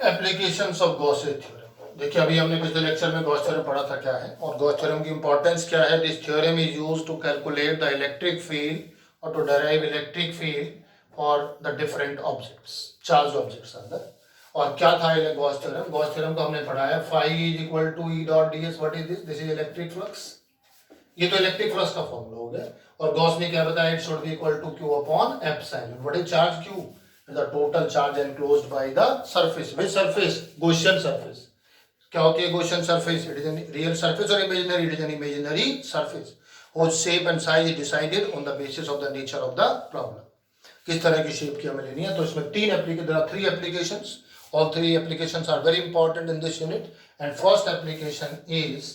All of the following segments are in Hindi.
Applications of Gauss's theorem. देखिए अभी हमने पिछले लेक्चर में गॉस थ्योरम पढ़ा था क्या है और गॉस थ्योरम की इंपॉर्टेंस क्या है। This theorem is used to calculate the electric field और to derive electric field for the different objects, charge objects अंदर। और क्या था गॉस थ्योरम? गॉस थ्योरम को हमने पढ़ा है phi is equal to E dot D S. What is this? This is electric flux. ये तो इलेक्ट्रिक फ्लक्स का फॉर्मूला हो गया। और गॉस ने क्या बताया? It should be equal to Q upon epsilon. What is charge? Q the total charge enclosed by the surface. Which surface? Gaussian surface. क्या होती है Gaussian surface? It is a real surface or imaginary? It is an imaginary surface whose shape and size is decided on the basis of the nature of the problem. किस तरह की शेप की हमें लेनी है? तो इसमें there are three applications. All three applications are very important in this unit. And first application is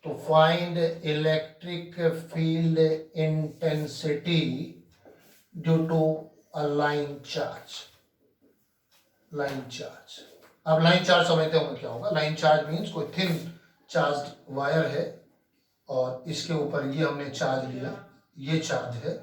to find electric field intensity due to a line charge. Line charge. अब लाइन चार्ज समझते होंगे क्या होगा। लाइन चार्ज मीन्स कोई थिन चार्ज वायर है और इसके ऊपर ये हमने चार्ज लिया, ये चार्ज है।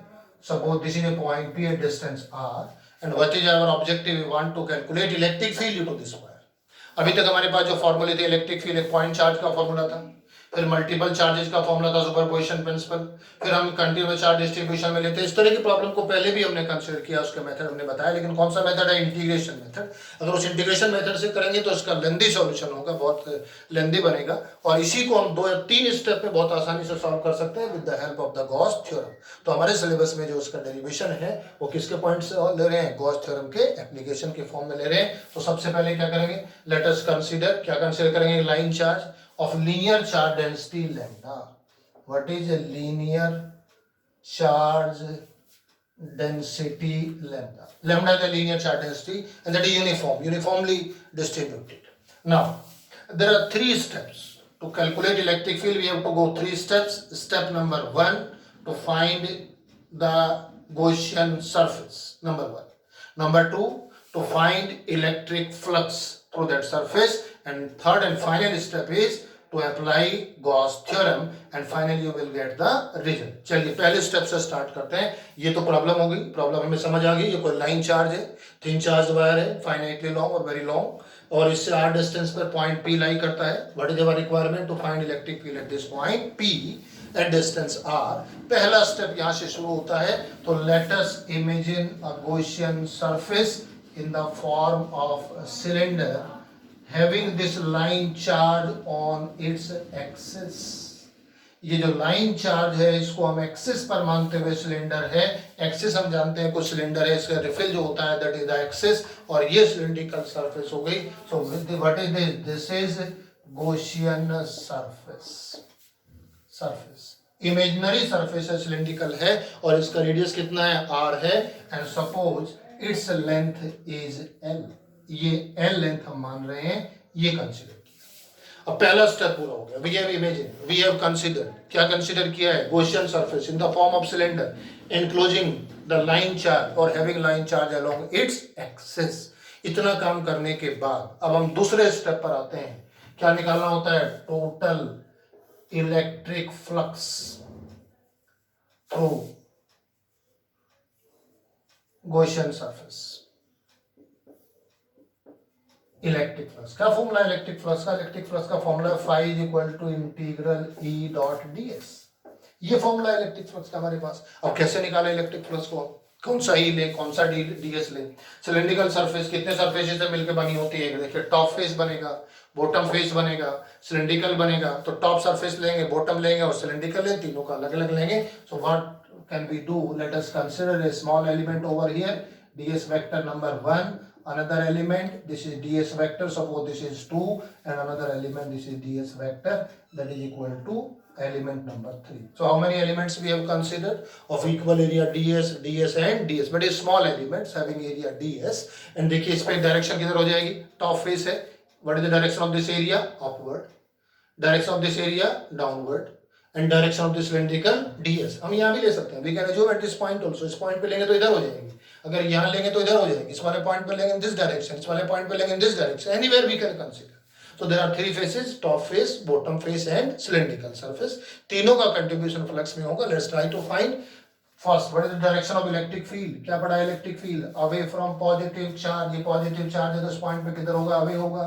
Suppose this is a point P at distance R and what is our objective? We want to calculate electric field due to this wire. अभी तक हमारे पास जो फॉर्मूले थे इलेक्ट्रिक फील्ड, एक पॉइंट चार्ज का फॉर्मूला था, फिर मल्टीपल चार्जेस का फॉर्मूला था, सुपरपोजिशन प्रिंसिपल, फिर हम कंटीन्यूअस चार्ज डिस्ट्रीब्यूशन में लेते हैं। इस तरह की प्रॉब्लम को पहले भी हमने कंसीडर किया, उसका मेथड हमने बताया। लेकिन कौन सा मेथड है? Integration method. अगर उस इंटीग्रेशन मेथड से करेंगे तो इसका लेंदी सॉल्यूशन होगा, बहुत लेंदी बनेगा। और इसी को हम 2 या 3 स्टेप में बहुत आसानी से सॉल्व कर सकते हैं with the help of the Gauss theorem. तो हमारे सिलेबस में जो उसका डेरिवेशन है वो किसके पॉइंट से ले रहे हैं? गॉस थ्योरम के एप्लीकेशन के फॉर्म में ले रहे हैं। तो सबसे पहले क्या करेंगे? लेट अस कंसीडर, क्या कंसीडर करेंगे? Line charge of linear charge density lambda. What is a linear charge density lambda? Lambda is the linear charge density and that is uniformly distributed. Now there are 3 steps to calculate electric field. We have to go 3 steps. Step number 1, to find the Gaussian surface, number 1. Number 2, to find electric flux through that surface. And third and final step is to apply Gauss theorem and finally you will get the result. चलिए पहले स्टेप से स्टार्ट करते हैं। ये तो प्रॉब्लम हो गई, प्रॉब्लम हमें समझ आ गई। ये कोई लाइन चार्ज है, थिन चार्ज वायर है, फाइनाइटली लॉन्ग और वेरी लॉन्ग, और इससे r डिस्टेंस पर पॉइंट P लाई करता है। What is our requirement? To find electric field at this point P at distance r। पहला स्टेप यहाँ से शुरू होता है। तो let us imagine a Gaussian surface in the form of a cylinder having this line charge on its axis. ये जो लाइन चार्ज है इसको हम एक्सिस पर मानते हुए सिलेंडर है। एक्सिस हम जानते हैं कुछ सिलेंडर है, इसका रिफिल जो होता है दैट इज द एक्सिस, और ये सिलिंड्रिकल सरफेस हो गई। So what is this? This is Gaussian surface. Surface imaginary surface है, सिलिंड्रिकल है, और इसका रेडियस कितना है? r है। And suppose its length is l। ये l लेंथ हम मान रहे हैं, ये कंसीडर किया। अब पहला स्टेप पूरा हो गया। We have imagine, we have considered, क्या कंसीडर किया है? Gaussian surface in the form of cylinder enclosing the line charge और having line charge along its axis. इतना काम करने के बाद अब हम दूसरे स्टेप पर आते हैं। क्या निकालना होता है? Total electric flux through Gaussian surface. Electric flux का फॉर्मूला, इलेक्ट्रिक फ्लक्स का formula phi is equal to integral E dot DS. ये फॉर्मूला इलेक्ट्रिक फ्लक्स का हमारे पास। अब कैसे निकालें इलेक्ट्रिक फ्लक्स को? कौन सा ई ले, कौन सा डीएस ले? सिलिंड्रिकल सरफेस कितने सरफेसेस से मिलकर बनी होती है? देखिए टॉप फेस बनेगा, बॉटम फेस बनेगा, सिलिंड्रिकल बनेगा। तो टॉप सरफेस लेंगे, बॉटम लेंगे और सिलिंड्रिकल लेंगे, तीनों का अलग अलग लेंगे। So what can we do? Let us consider a small element over here, ds vector number 1, another element, this is ds vector, suppose this is 2, and another element, this is ds vector, that is equal to element number 3. So how many elements we have considered of equal area? ds and ds, but is small elements having area ds. And देखिए इस पे डायरेक्शन किधर हो जाएगी? टॉप फेस है। what is the direction of this area? upward. direction of this area? downward. and direction of this cylindrical ds. हम यहाँ भी ले सकते हैं, we can assume at this point also. इस पॉइंट पे लेंगे तो इधर हो जाएगी, अगर यहाँ लेंगे तो इधर हो जाएगी, इस वाले पॉइंट पे लेंगे in this direction, इस वाले पॉइंट पे लेंगे in this direction. Anywhere we can consider. So there are 3 faces, top face, bottom face and cylindrical surface. तीनों का contribution flux में होगा. Let's try to find first what is the direction of electric field, क्या पढ़ा electric field, away from positive charge, ये पॉजिटिव चार्ज है तो इस पॉइंट पे किधर होगा, अवे होगा,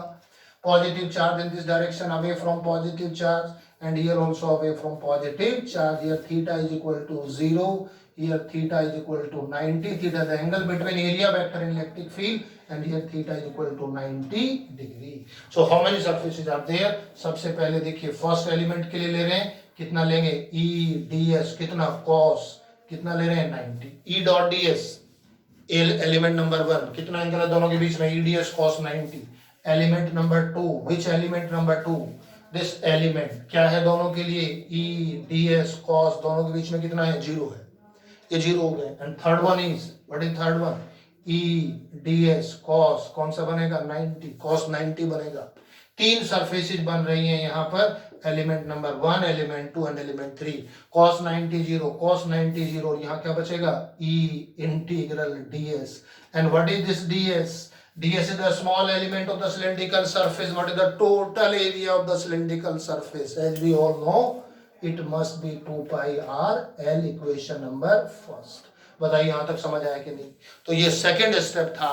positive charge in this direction away from positive charge, and here also away from positive charge. Here theta is equal to 0, here theta is equal to 90, theta the angle between area vector and electric field, and here theta is equal to 90 degree. So how many surfaces are there? सबसे पहले देखिए फर्स्ट एलिमेंट के लिए ले रहे हैं, कितना लेंगे, E ds, कितना cos, कितना ले रहे हैं 90, E dot ds element number 1, कितना एंगल है दोनों के बीच में, E ds cos 90, element number 2, which element number 2, this element क्या है दोनों के लिए, E ds cos, दोनों के बीच में कितना है, 0 है, ये 0 हो गए, and third one is what is third one, E ds cos, कौन सा बनेगा 90, cos 90 बनेगा। तीन सरफेसेस बन रही हैं यहाँ पर, element number 1, element 2 and element 3, cos 90 0, cos 90 0, यहाँ क्या बचेगा, E integral ds, and what is this ds, ds is the small element of the cylindrical surface. What is the total area of the cylindrical surface? As we all know, it must be 2 pi r l, equation number first. बताइए यहाँ तक समझ आया कि नहीं। तो ये सेकंड स्टेप था।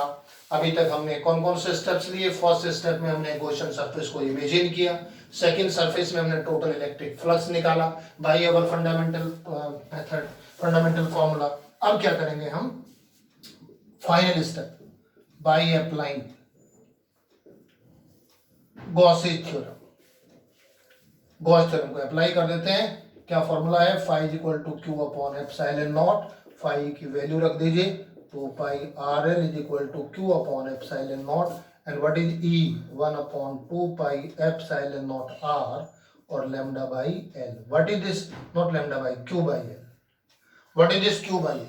अभी तक हमने कौन कौन से स्टेप्स लिए, फर्स्ट स्टेप में हमने गॉसियन सरफेस को इमेजिन किया, सेकंड सरफेस में हमने टोटल इलेक्ट्रिक फ्लक्स निकाला by our fundamental method, fundamental formula. अब क्या करेंगे हम, final step by applying Gauss's theorem, Gauss theorem को अप्लाई कर देते हैं। क्या फॉर्मूला है, phi is equal to q upon epsilon naught, phi की वैल्यू रख दीजिए 2 pi rl is equal to q upon epsilon naught, and what is E, 1 upon 2 pi epsilon naught r or lambda by l. What is this, not lambda by, q by l. What is this q by l,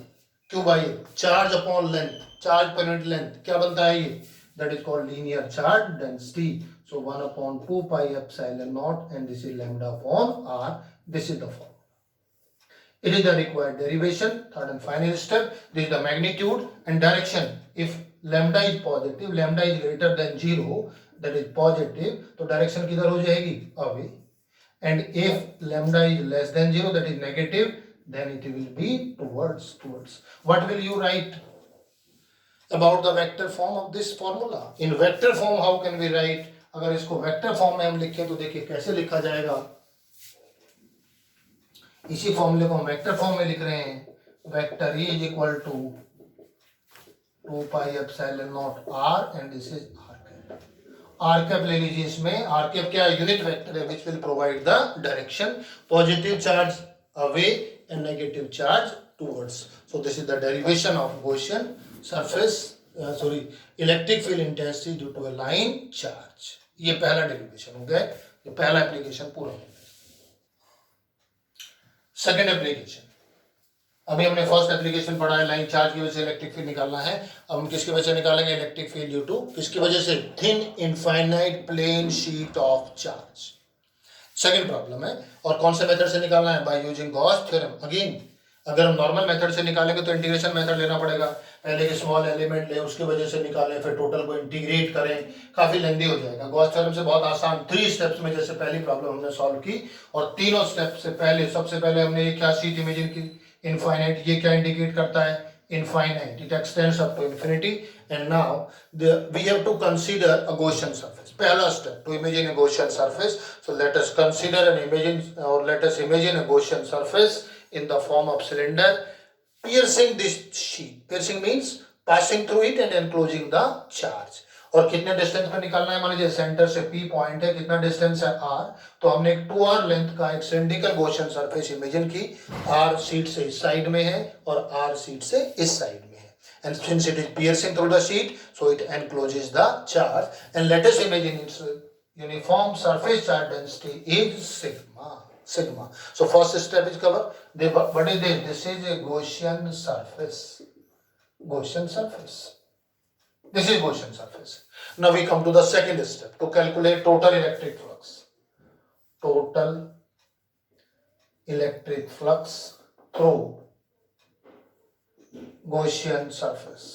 q by l charge upon length, charge per unit length, क्या बनता है ये, that is called linear charge density. So 1 upon 2 pi epsilon naught and this is lambda upon r, this is the form. It is the required derivation, third and final step. This is the magnitude and direction. If lambda is positive, lambda is greater than 0, that is positive, तो डायरेक्शन किधर हो जाएगी, away, and if lambda is less than 0, that is negative, then it will be towards. What will you write about the vector form of this formula? In vector form how can we write? अगर इसको वेक्टर फॉर्म में हम लिखें तो देखिए कैसे लिखा जाएगा, इसी फॉर्मूले को हम वेक्टर फॉर्म में लिख रहे हैं, vector E is equal to 2 pi epsilon naught r and this is r cap. r cap ले लीजिए, इसमें r cap क्या है, यूनिट वेक्टर है which will provide the direction, positive charge away and negative charge towards. So this is the derivation of Gaussian surface electric field intensity due to a line charge. ये पहला डेरिवेशन हो गया, ये पहला एप्लीकेशन पूरा हो गया। सेकंड एप्लीकेशन, अभी हमने फर्स्ट एप्लीकेशन पढ़ा है, लाइन चार्ज की वजह से इलेक्ट्रिक फील्ड निकालना है। अब हम किसकी वजह से निकालेंगे, इलेक्ट्रिक फील्ड ड्यू टू किसकी वजह से, thin infinite plane sheet of charge. Second problem है, और कौन से मेथड से निकालना है, by using Gauss theorem. Again अगर हम नॉर्मल मेथड से निकालेंगे तो इंटीग्रेशन मेथड लेना पड़ेगा, पहले के स्मॉल एलिमेंट ले उसकी वजह से निकालें, फिर टोटल को इंटीग्रेट करें, काफी लेंदी हो जाएगा। गॉस थ्योरम से बहुत आसान, 3 स्टेप्स में जैसे पहली प्रॉब्लम हमने सॉल्व की, और तीनों स्टेप से पहले सबसे पहले हमने ये क्या शीट इमेजिन की, इनफाइनाइट। ये क्या इंडिकेट करता है, infinite, it extends up to infinity. And now we have to consider a Gaussian surface. पहला step, to imagine a Gaussian surface. So let us consider an imagine, और let us imagine a Gaussian surface in the form of cylinder piercing this sheet. Piercing means passing through it and enclosing the charge. और कितने डिस्टेंस पे निकालना है, मान लीजिए सेंटर से P पॉइंट है, कितना डिस्टेंस है R, तो हमने एक 2r लेंथ का एक सिलिंड्रिकल गॉसियन सरफेस इमेजिन की, R शीट से इस साइड में है और R शीट से इस साइड में है, and since it is piercing through the sheet, so it encloses the charge, and let us imagine its uniform surface charge density is sigma. So first step is cover. What is this? This is a Gaussian surface. Gaussian surface. This is Gaussian surface. Now we come to the second step, to calculate total electric flux. Total electric flux through Gaussian surface.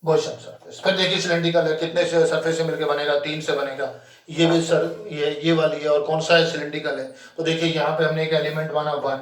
Gaussian surface. फिर देखिए सिलिंड्रिकल है, कितने से सरफेस से मिलकर बनेगा, 3 से बनेगा। ये भी सर ये वाली है, और कौन सा है, सिलिंड्रिकल है। तो देखिए यहाँ पे हमने एक एलिमेंट माना 1,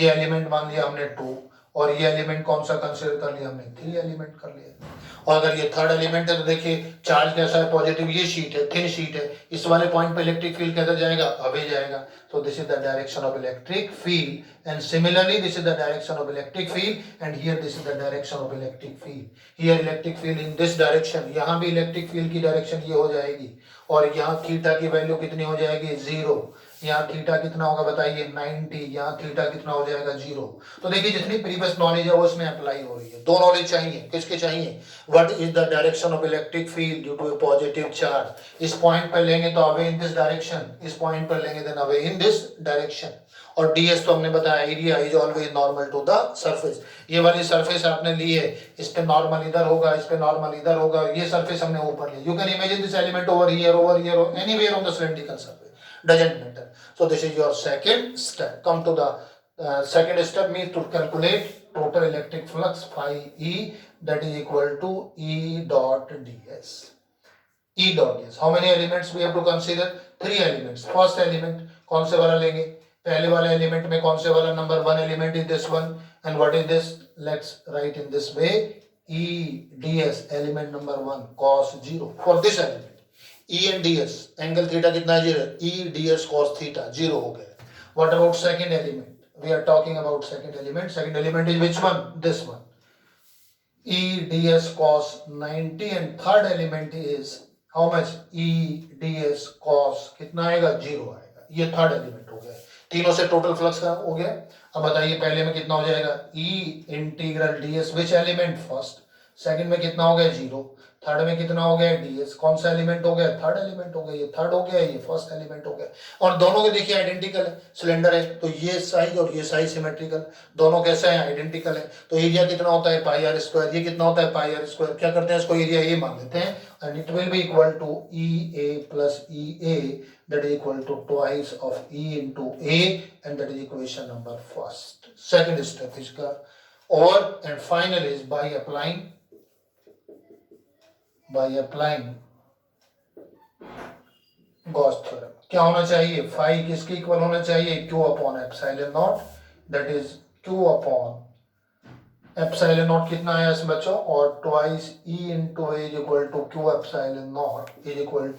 ये एलिमेंट मान लिया हमने 2 और ये एलिमेंट कौन सा कंसीडर कर लिया हमने 3 एलिमेंट कर लिया। और अगर ये थर्ड एलिमेंट है तो देखिए चार्ज कैसा है पॉजिटिव, ये शीट है थिन शीट है, इस वाले पॉइंट पे इलेक्ट्रिक फील्ड किधर जाएगा अवे जाएगा। तो this is the direction of electric field and similarly this is the direction of electric field and here this is the direction of electric field. Here electric field in this direction, यहाँ भी इलेक्ट्रिक फील्ड की डायरेक्शन ये हो जाएगी और यहाँ थीटा की वैल्यू कितनी हो जाएगी 0, यहाँ थीटा कितना होगा बताइए 90, यहाँ थीटा कितना हो जाएगा 0। तो देखिए जितनी प्रीवियस नॉलेज है वो इसमें अप्लाई हो रही है। दो नॉलेज चाहिए, किसके चाहिए, what is the direction of electric field due to a positive charge. इस पॉइंट पर लेंगे तो अवे इन दिस डायरेक्शन, इस पॉइंट पर लेंगे then away in this direction. और ds तो हमने बताया area is always normal to the surface. ये वाली सरफेस आपने ली है, इस पे नॉर्मल इधर होगा, इस पे नॉर्मल इधर होगा, ये सरफेस हमने ऊपर ली। You can imagine this element over here anywhere on the cylindrical surface, doesn't matter. So this is your second step. Come to the second step means to calculate total electric flux phi E, that is equal to E dot ds. E dot ds. How many elements we have to consider? 3 elements. First element कौन से वाला लेंगे, पहले वाले एलिमेंट में कौन से वाला, number 1 element is this one and what is this, let's write in this way E ds element number 1 cos 0 for this element. E and ds angle theta कितना है 0, E ds cos थीटा 0 हो गया। What about second element, we are talking about second element. Second element is which one, this one, E ds cos 90 and third element is how much, E ds cos कितना आएगा 0 आएगा। ये थर्ड एलिमेंट हो गया, तीनों से टोटल फ्लक्स का हो गया। अब बताइए पहले में कितना हो जाएगा, E integral ds which element first, second में कितना हो गया 0, थर्ड में कितना हो गया ds, कौन सा एलिमेंट हो गया, थर्ड एलिमेंट हो गया, ये थर्ड हो गया, ये फर्स्ट एलिमेंट हो गया। और दोनों के देखिए आइडेंटिकल है, सिलेंडर है तो ये साइज और ये साइज सिमेट्रिकल, दोनों कैसे हैं आइडेंटिकल है। तो एरिया कितना होता है पाई आर स्क्वायर, ये कितना होता है पाई आर स्क्वायर। क्या करते हैं इसको एरिया ए मान लेते हैं and it will be equal to EA plus EA that is equal to twice of E into A and that is equation number first. Second step is का or and final is by applying Gauss theorem। क्या होना चाहिए, फाई किसके इक्वल होना चाहिए, Q upon epsilon not, that is Q upon epsilon not कितना है इसमें बच्चों, और twice E into A is equal to Q epsilon not is equal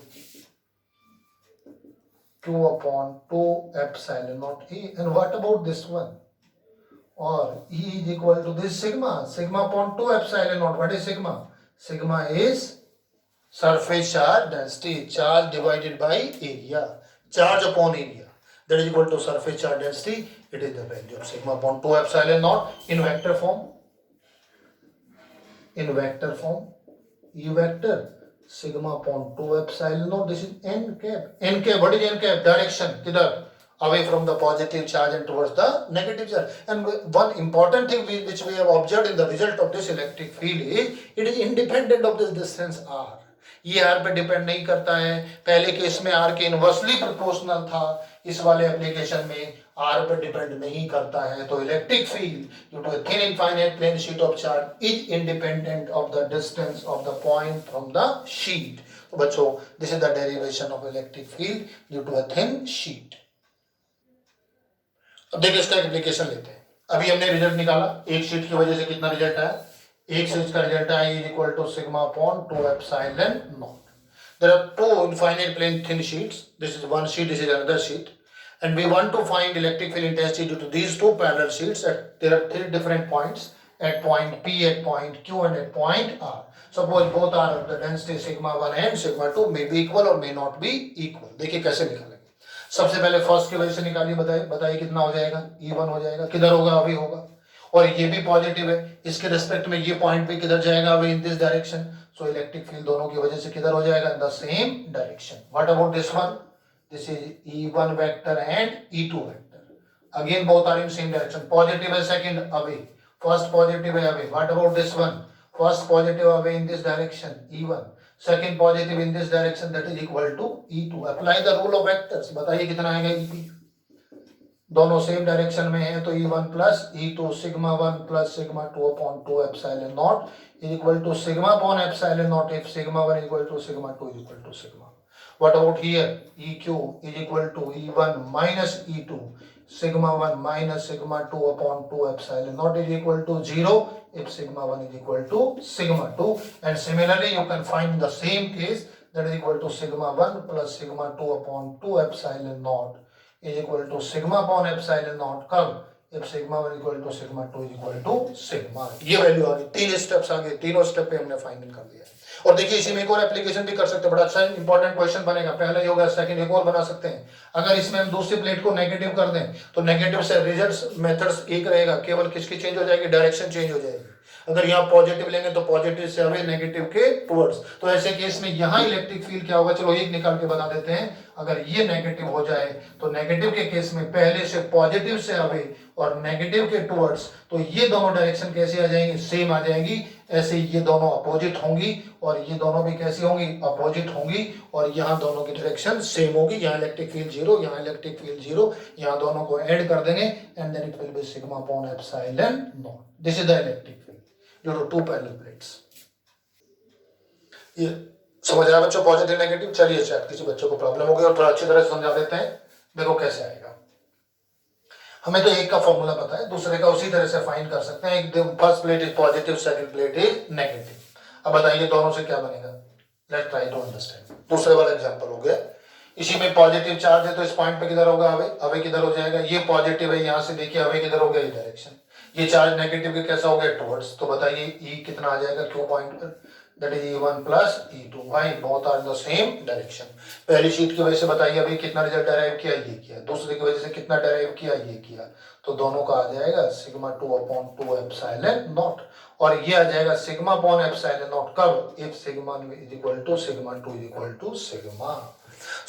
Q upon 2 epsilon naught E। And what about this one? Or E is equal to this sigma upon 2 epsilon naught. What is sigma? Sigma is surface charge density, charge divided by area, charge upon area, that is equal to surface charge density. It is the value of sigma upon 2 epsilon naught in vector form, E vector sigma upon 2 epsilon naught, this is n cap, what is n cap, direction किधर, away from the positive charge and towards the negative charge। And one important thing which we have observed in the result of this electric field is it is independent of this distance r। ये r पे डिपेंड नहीं करता है, पहले केस में r के इनवर्सली प्रोपोर्शनल था, इस वाले एप्लीकेशन में r पे डिपेंड नहीं करता है। तो electric field due to a thin infinite plane sheet of charge is independent of the distance of the point from the sheet. तो बच्चों this is the derivation of electric field due to a thin sheet. अब देखिए इसका एप्लीकेशन लेते हैं। अभी हमने रिजल्ट निकाला, एक शीट की वजह से कितना रिजल्ट आया, एक शीट का रिजल्ट आया is equal to sigma upon 2 epsilon naught. There are two infinite plane thin sheets, this is one sheet, this is another sheet, and we want to find electric field intensity due to these two parallel sheets at there are 3 different points, at point P, at point Q and at point R। Suppose both are the density sigma 1 and sigma 2 may be equal or may not be equal। देखिए कैसे निकालेंगे। सबसे पहले फर्स्ट की वजह से निकालिए, बताइए कितना हो जाएगा, E1 हो जाएगा, किधर होगा अभी होगा, और ये भी पॉजिटिव है, इसके रिस्पेक्ट में ये पॉइंट पे किधर जाएगा अभी इन this direction. So electric field दोनों की वजह से किधर हो जाएगा, इन the same direction. What about this one, this is E1 vector and E2 vector, again both are in same direction, positive is second away, first positive है away। what about this one, first positive away in this direction E1, second positive in this direction, that is equal to E2। apply the rule of vectors, बताइए कितना आएगा EP, दोनों सेम डायरेक्शन में है तो E1 plus E2 sigma 1 plus sigma 2 upon 2 epsilon naught is equal to sigma upon epsilon naught if sigma 1 equal to sigma 2 is equal to sigma. What about here? EQ is equal to E1 minus E2 sigma 1 minus sigma 2 upon 2 epsilon naught is equal to 0 if sigma 1 is equal to sigma 2, and similarly you can find the same case that is equal to sigma 1 plus sigma 2 upon 2 epsilon naught is equal to sigma upon epsilon naught कब, if sigma 1 equal to sigma 2 is equal to sigma। ये वैल्यू आ गई, 3 स्टेप्स आ गए, तीनों स्टेप पे हमने फाइंड कर दिया। और देखिए इसी में एक और एप्लीकेशन भी कर सकते हैं, बड़ा अच्छा इंपॉर्टेंट क्वेश्चन बनेगा। पहला ही होगा, सेकंड एक और बना सकते हैं। अगर इसमें हम दूसरी प्लेट को नेगेटिव कर दें तो नेगेटिव से रिजल्ट्स मेथड्स एक रहेगा, केवल किसकी चेंज हो जाएगी, डायरेक्शन चेंज हो जाएगी। अगर यहाँ पॉजिटिव लेंगे तो पॉजिटिव से अवे, नेगेटिव के टुवर्ड्स। तो ऐसे केस में यहाँ इलेक्ट्रिक फील्ड क्या होगा, चलो एक निकाल के बता देते हैं। अगर ये नेगेटिव हो जाए तो नेगेटिव के केस में पहले से पॉजिटिव से अवे और नेगेटिव के टुवर्ड्स, तो ये दोनों डायरेक्शन कैसे आ जाएंगी, सेम आ जाएंगी। ऐसे ये दोनों अपोजिट होंगी और ये दोनों भी कैसी होंगी, अपोजिट होंगी, और यहाँ दोनों की डायरेक्शन सेम होगी। यहाँ इलेक्ट्रिक फील्ड 0, यहाँ इलेक्ट्रिक फील्ड 0, यहाँ दोनों को ऐड कर देंगे and then it will be sigma upon epsilon naught. This is the electric field due to two parallel plates. ये समझ आया बच्चों, पॉजिटिव नेगेटिव। चलिए शायद किसी बच्चों को प्रॉब्लम हो गई और थोड़ा अच्छी तरह से समझा देते हैं। देखो कैसे आएगा, हमें तो एक का फॉर्मूला पता है, दूसरे का उसी तरह से फाइंड कर सकते हैं। एक first plate is positive, second plate is negative. अब बताइए दोनों से क्या बनेगा, लेट्स ट्राई टू अंडरस्टैंड। दूसरे वाला एग्जांपल हो गया, इसी में पॉजिटिव चार्ज है तो इस पॉइंट पे किधर होगा, अवे, अवे किधर हो जाएगा, ये पॉजिटिव है, यहाँ से देखिए अवे किधर हो गया, ये डायरेक्शन। ये चार्ज नेगेटिव के कैसा हो गया, टुवर्ड्स। तो बताइए ई कितना आ जाएगा क्यू पॉइंट पर, that is E1 plus E2। भाई both are in the same direction. पहली शीट की वजह से बताइए अभी कितना रिजल्ट डेराइव किया, ये किया। दूसरे की वजह से कितना डेराइव किया, ये किया। तो दोनों का आ जाएगा सिग्मा 2 अपॉन 2 एप्सिलॉन नॉट, और ये आ जाएगा सिग्मा अपॉन एप्सिलॉन नॉट कब, if sigma is equal to sigma 2 is equal to sigma.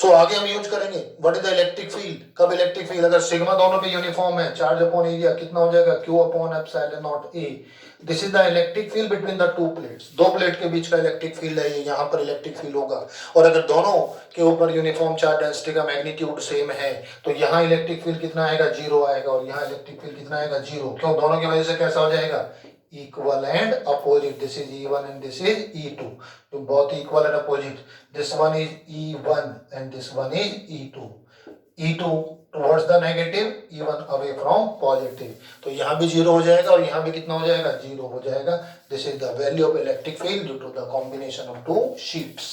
So आगे हम यूज करेंगे what is the electric field, कब इलेक्ट्रिक फील्ड, अगर सिग्मा दोनों पे यूनिफॉर्म है, चार्ज अपॉन एरिया कितना हो जाएगा, Q upon epsilon not a. This is the electric field between the two plates. दो प्लेट के बीच का इलेक्ट्रिक फील्ड है ये, यहाँ पर इलेक्ट्रिक फील्ड होगा। और अगर दोनों के ऊपर यूनिफॉर्म चार्ज डेंसिटी का मैग्नीट्यूड सेम है तो यहाँ इलेक्ट्रिक फील्ड कितना आएगा, 0 आएगा, और यहाँ इलेक्ट्रिक फील्ड कितना आएगा, 0। क्यों, दोनों की वजह से कैसा हो जाएगा, equal and opposite. This is E1 and this is E2, तो बहुत equal and opposite. This one is E1 and this one is E2। E2 towards the negative, E1 away from positive। तो यहाँ भी 0 हो जाएगा और यहाँ भी कितना हो जाएगा, 0 हो जाएगा। This is the value of electric field due to the combination of two sheets।